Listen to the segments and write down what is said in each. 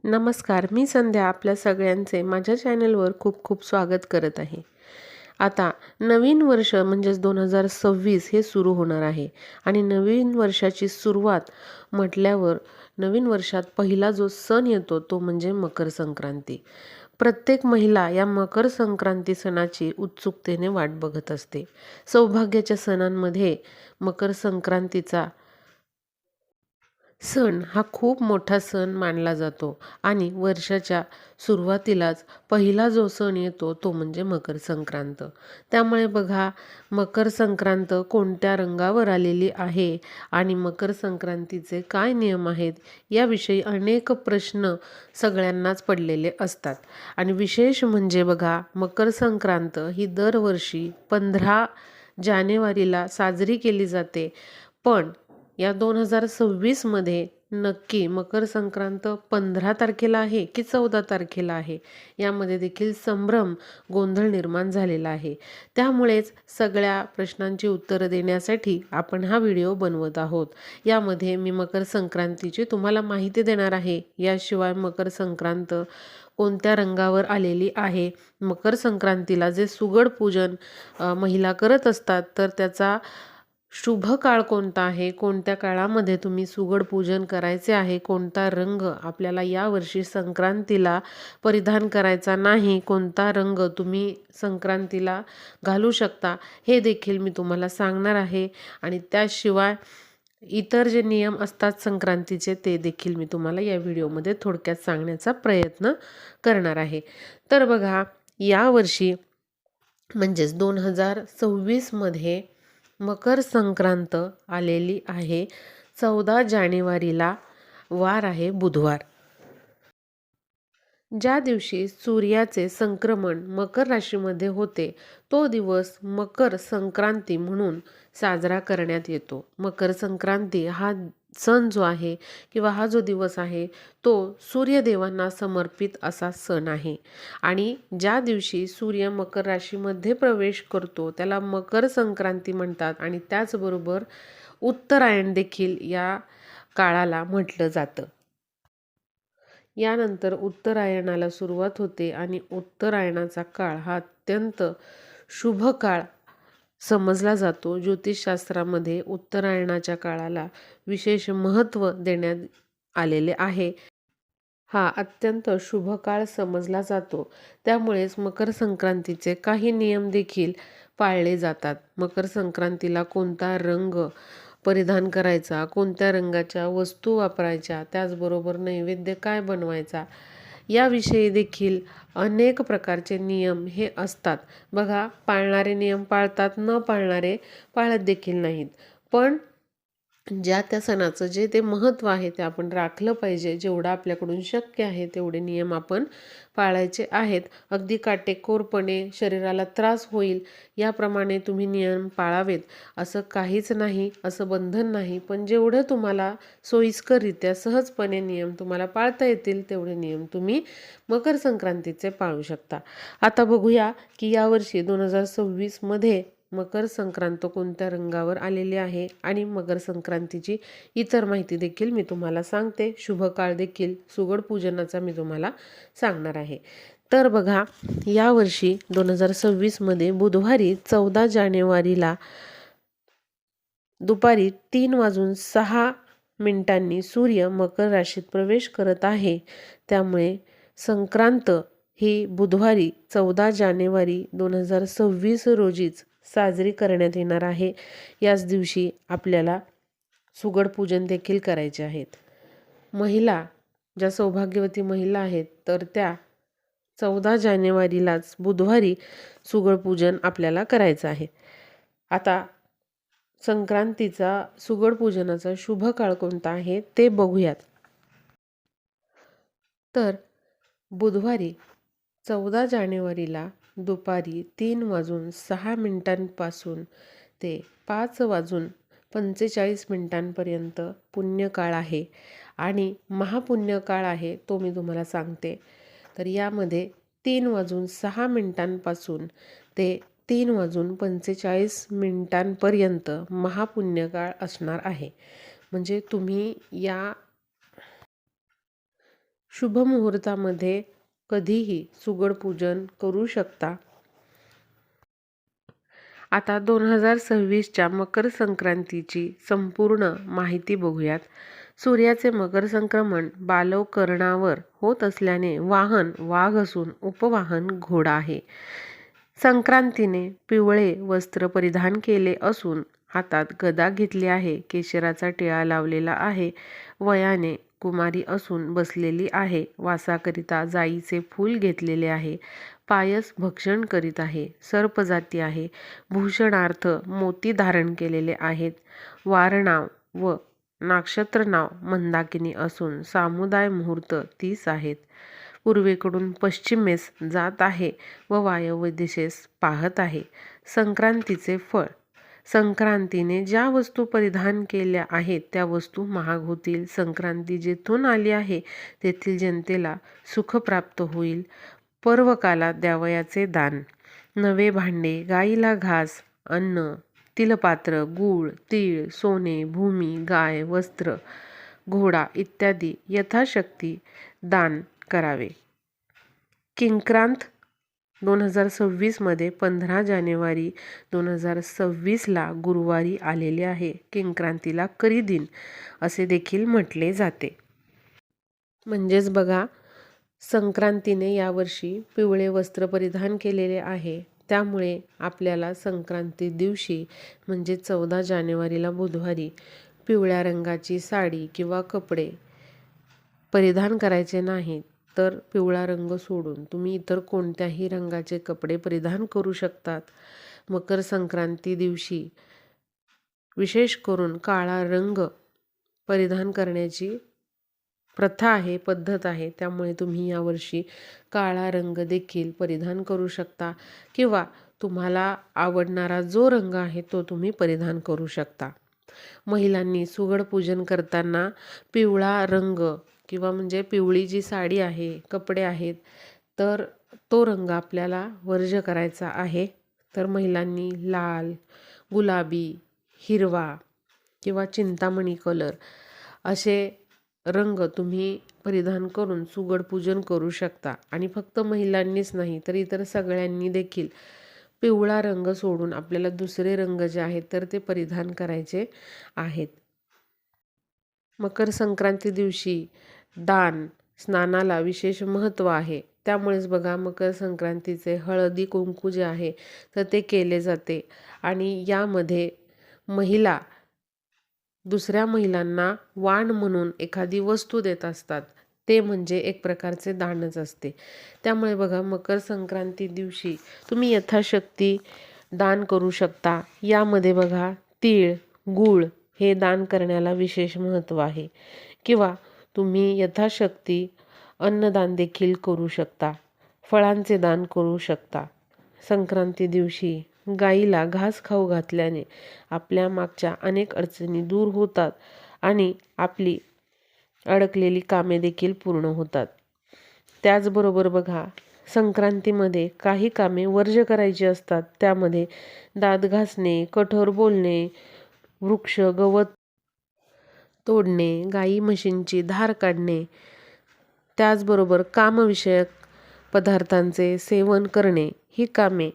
नमस्कार, मी संध्या आपल्या सगळ्यांचे माझ्या चॅनलवर खूप खूप स्वागत करत आहे. आता नवीन वर्ष म्हणजेच 2026 हे सुरू होणार आहे आणि नवीन वर्षाची सुरुवात म्हटल्यावर नवीन वर्षात पहिला जो सण येतो तो म्हणजे मकर संक्रांती. प्रत्येक महिला या मकर संक्रांती सणाची उत्सुकतेने वाट बघत असते. सौभाग्याच्या सणांमध्ये मकर संक्रांतीचा सण हा खूप मोठा सण मानला जातो आणि वर्षाच्या सुरुवातीलाच पहिला जो सण येतो तो म्हणजे मकर संक्रांत. त्यामुळे बघा, मकर संक्रांत कोणत्या रंगावर आलेली आहे आणि मकर संक्रांतीचे काय नियम आहेत याविषयी अनेक प्रश्न सगळ्यांनाच पडलेले असतात. आणि विशेष म्हणजे बघा, मकर संक्रांत ही दरवर्षी 15 जानेवारीला साजरी केली जाते. पण या 2026 मध्ये नक्की मकर संक्रांत 15 तारखेला आहे की 14 तारखेला आहे यामध्ये देखील संभ्रम, गोंधळ निर्माण झालेला आहे. त्यामुळेच सगळ्या प्रश्नांची उत्तरं देण्यासाठी आपण हा व्हिडिओ बनवत आहोत. यामध्ये मी मकर संक्रांतीची तुम्हाला माहिती देणार आहे. याशिवाय मकर संक्रांत कोणत्या रंगावर आलेली आहे, मकर संक्रांतीला जे सुगड पूजन महिला करत असतात तर त्याचा शुभ काळ कोणता आहे, कोणत्या काळामध्ये तुम्ही सुगड पूजन करायचे आहे, कोणता रंग आपल्याला यावर्षी संक्रांतीला परिधान करायचा नाही, कोणता रंग तुम्ही संक्रांतीला घालू शकता हे देखील मी तुम्हाला सांगणार आहे. आणि त्याशिवाय इतर जे नियम असतात संक्रांतीचे ते देखील मी तुम्हाला या व्हिडिओमध्ये थोडक्यात सांगण्याचा प्रयत्न करणार आहे. तर बघा, यावर्षी म्हणजेच 2026मध्ये मकर संक्रांत आलेली आहे 14 जानेवारीला. वार आहे बुधवार. ज्या दिवशी सूर्याचे संक्रमण मकर राशीमध्ये होते तो दिवस मकर संक्रांती म्हणून साजरा करण्यात येतो. मकर संक्रांती हा सण जो आहे किंवा हा जो दिवस आहे तो सूर्यदेवांना समर्पित असा सण आहे. आणि ज्या दिवशी सूर्य मकर राशीमध्ये प्रवेश करतो त्याला मकर संक्रांती म्हणतात. आणि त्याचबरोबर उत्तरायण देखील या काळाला म्हटलं जातं. यानंतर उत्तरायणाला सुरुवात होते आणि उत्तरायणाचा काळ हा अत्यंत शुभ काळ समजला जातो. ज्योतिषशास्त्रामध्ये उत्तरायणाच्या काळाला विशेष महत्त्व देण्यात आलेले आहे. हा अत्यंत शुभ काळ समजला जातो. त्यामुळेच मकर संक्रांतीचे काही नियम देखील पाळले जातात. मकर संक्रांतीला कोणता रंग परिधान करायचा, कोणत्या रंगाच्या वस्तू वापरायच्या, त्याचबरोबर नैवेद्य काय बनवायचा याविषयी देखील अनेक प्रकारचे नियम हे असतात. बघा, पाळणारे नियम पाळतात, न पाळणारे पाळत देखील नाहीत. पण ज्या त्या सणाचं जे ते महत्त्व आहे ते आपण राखलं पाहिजे. जेवढं आपल्याकडून शक्य आहे तेवढे नियम आपण पाळायचे आहेत. अगदी काटेकोरपणे शरीराला त्रास होईल याप्रमाणे तुम्ही नियम पाळावेत असं काहीच नाही, असं बंधन नाही. पण जेवढं तुम्हाला सोयीस्कररित्या सहजपणे नियम तुम्हाला पाळता येतील तेवढे नियम तुम्ही मकर संक्रांतीचे पाळू शकता. आता बघूया की यावर्षी 2026मध्ये मकर संक्रांत कोणत्या रंगावर आलेली आहे आणि मकर संक्रांतीची इतर माहिती देखील मी तुम्हाला सांगते. शुभ काळ देखील सुगड पूजनाचा मी तुम्हाला सांगणार आहे. तर बघा, यावर्षी 2026मध्ये बुधवारी 14 जानेवारीला दुपारी 3:06 सूर्य मकर राशीत प्रवेश करत आहे. त्यामुळे संक्रांत ही बुधवारी 14 जानेवारी 2026 रोजीच साजरी करण्यात येणार आहे. याच दिवशी आपल्याला सुगड पूजन देखील करायचे आहेत. महिला, ज्या सौभाग्यवती महिला आहेत तर त्या 14 जानेवारीलाच बुधवारी सुगड पूजन आपल्याला करायचं आहे. आता संक्रांतीचा सुगड पूजनाचा शुभ काळ कोणता आहे ते बघूयात. तर बुधवारी 14 जानेवारीला दुपारी 3:06 ते 5:45 पुण्यकाळ आहे आणि महापुण्यकाळ आहे तो मी तुम्हाला सांगते. तर यामध्ये 3:06 ते 3:45 महापुण्यकाळ असणार आहे. म्हणजे तुम्ही या शुभ मुहूर्तामध्ये कधीही सुगड पूजन करू शकता. आता 2026च्या मकर संक्रांतीची संपूर्ण माहिती बघूयात. सूर्याचे मकर संक्रमण बालव कर्णावर होत असल्याने वाहन वाघ असून उपवाहन घोडा आहे. संक्रांतीने पिवळे वस्त्र परिधान केले असून हातात गदा घेतली आहे. केशराचा टिळा लावलेला आहे. वयाने कुमारी असून बसलेली आहे. वासाकरिता जाईचे फूल घेतलेले आहे. पायस भक्षण करीत आहे. सर्पजाती आहे. भूषणार्थ मोती धारण केलेले आहेत. वारनाव व नक्षत्र नाव मंदाकिनी असून सामुदाय मुहूर्त 30 आहेत. पूर्वेकडून पश्चिमेस जात आहे व वायव्य दिशेस पाहत आहे. संक्रांतीचे फळ. संक्रांतीने ज्या वस्तू परिधान केल्या आहेत त्या वस्तू महाग होतील. संक्रांती जेथून आली आहे तेथील जनतेला सुख प्राप्त होईल. पर्वकाला द्यावयाचे दान. नवे भांडे, गाईला घास, अन्न, तिलपात्र, गूळ, तीळ, सोने, भूमी, गाय, वस्त्र, घोडा इत्यादी यथाशक्ती दान करावे. किंक्रांत 2026मध्ये 15 जानेवारी 2026ला गुरुवारी आलेले आहे. किंक्रांतीला करीदिन असे देखील म्हटले जाते. म्हणजेच बघा, संक्रांतीने यावर्षी पिवळे वस्त्र परिधान केलेले आहे. त्यामुळे आपल्याला संक्रांती दिवशी म्हणजे 14 जानेवारीला बुधवारी पिवळ्या रंगाची साडी किंवा कपडे परिधान करायचे नाहीत. तर पिवळा रंग सोडून तुम्ही इतर कोणत्याही रंगाचे कपडे परिधान करू शकतात. मकर संक्रांती दिवशी विशेष करून काळा रंग परिधान करण्याची प्रथा आहे, पद्धत आहे. त्यामुळे तुम्ही यावर्षी काळा रंग देखील परिधान करू शकता किंवा तुम्हाला आवडणारा जो रंग आहे तो तुम्ही परिधान करू शकता. महिलांनी सुगड पूजन करताना पिवळा रंग किंवा म्हणजे पिवळी जी साडी आहे, कपडे आहेत, तर तो रंग आपल्याला वर्ज्य करायचा आहे. तर महिलांनी लाल, गुलाबी, हिरवा किंवा चिंतामणी कलर असे रंग तुम्ही परिधान करून सुगड पूजन करू शकता. आणि फक्त महिलांनीच नाही तर इतर सगळ्यांनी देखील पिवळा रंग सोडून आपल्याला दुसरे रंग जे आहेत तर ते परिधान करायचे आहेत. मकर संक्रांती दिवशी दान, स्नानाला विशेष महत्त्व आहे. त्यामुळेच बघा, मकर संक्रांतीचे हळदी कुंकू जे आहे तर ते केले जाते आणि यामध्ये महिला दुसऱ्या महिलांना वाण म्हणून एखादी वस्तू देत असतात. ते म्हणजे एक प्रकारचे दानच असते. त्यामुळे बघा, मकर संक्रांती दिवशी तुम्ही यथाशक्ती दान करू शकता. यामध्ये बघा, तीळ, गूळ हे दान करण्याला विशेष महत्त्व आहे. किंवा तुम्ही यथाशक्ती अन्नदान देखील करू शकता. फळांचे दान करू शकता. संक्रांती दिवशी गाईला घास खाऊ घातल्याने आपल्या मागच्या अनेक अडचणी दूर होतात आणि आपली अडकलेली कामे देखील पूर्ण होतात. त्याचबरोबर बघा, संक्रांतीमध्ये काही कामे वर्ज्य करायची असतात. त्यामध्ये दात घासणे, कठोर बोलणे, वृक्ष गवत तोडणे, गाई म्हशींची धार काढणे, त्याचबरोबर कामविषयक पदार्थांचे सेवन करणे ही कामे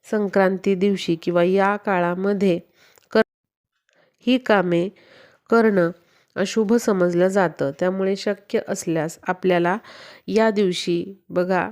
संक्रांती दिवशी किंवा या काळामध्ये ही कामे करणं अशुभ समजलं जातं. त्यामुळे शक्य असल्यास आपल्याला या दिवशी बघा,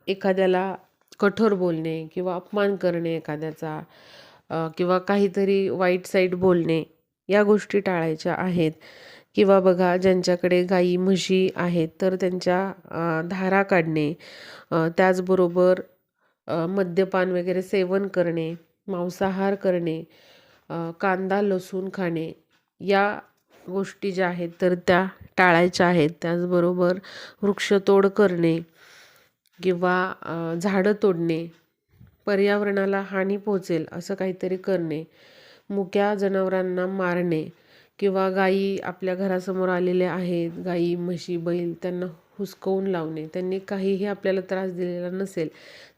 एखाद्याला कठोर बोलणे किंवा अपमान करणे एखाद्याचा किंवा काहीतरी वाईट साईट बोलणे या गोष्टी टाळायच्या आहेत. किंवा बघा, ज्यांच्याकडे गाई म्हशी आहेत तर त्यांच्या धारा काढणे, त्याचबरोबर मद्यपान वगैरे सेवन करणे, मांसाहार करणे, कांदा लसूण खाणे या गोष्टी ज्या आहेत तर त्या टाळायच्या आहेत. त्याचबरोबर वृक्षतोड करणे किंवा झाडं तोडणे, पर्यावरणाला हानी पोहोचेल असं काहीतरी करणे, मुक्या जनावरांना मारणे किंवा गायी आपल्या घरासमोर आलेल्या आहेत, गायी म्हशी बैल, त्यांना हुसकवून लावणे, त्यांनी काहीही आपल्याला त्रास दिलेला नसेल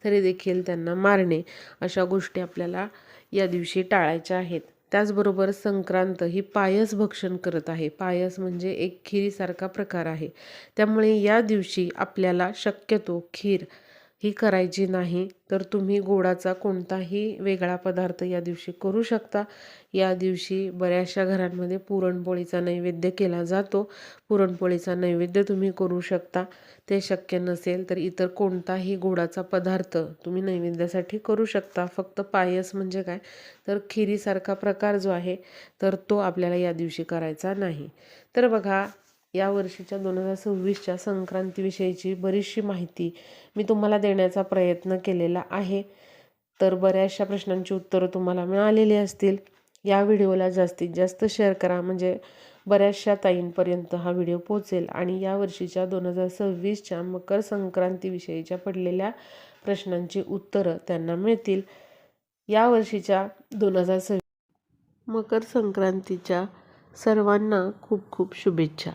तरी देखील त्यांना मारणे, अशा गोष्टी आपल्याला या दिवशी टाळायच्या आहेत. त्याचबरोबर संक्रांत ही पायस भक्षण करत आहे. पायस म्हणजे एक खिरीसारखा प्रकार आहे. त्यामुळे या दिवशी आपल्याला शक्यतो खीर ही करायची नाही, तर तुम्ही गोडाचा कोणताही वेगळा पदार्थ या दिवशी करू शकता. या दिवशी बऱ्याचशा घरांमध्ये पुरणपोळीचा नैवेद्य केला जातो. पुरणपोळीचा नैवेद्य तुम्ही करू शकता. ते शक्य नसेल तर इतर कोणताही गोडाचा पदार्थ तुम्ही नैवेद्यासाठी करू शकता. फक्त पायस म्हणजे काय, तर खिरीसारखा प्रकार जो आहे तर तो आपल्याला या दिवशी करायचा नाही. तर बघा, या वर्षीच्या 2026च्या संक्रांतीविषयीची बरीचशी माहिती मी तुम्हाला देण्याचा प्रयत्न केलेला आहे. तर बऱ्याचशा प्रश्नांची उत्तरं तुम्हाला मिळालेली असतील. या व्हिडिओला जास्तीत जास्त शेअर करा, म्हणजे बऱ्याचशा ताईंपर्यंत हा व्हिडिओ पोहोचेल आणि या वर्षीच्या 2026च्या मकर संक्रांतीविषयीच्या पडलेल्या प्रश्नांची उत्तरं त्यांना मिळतील. या वर्षीच्या 2026 मकर संक्रांतीच्या सर्वांना खूप खूप शुभेच्छा.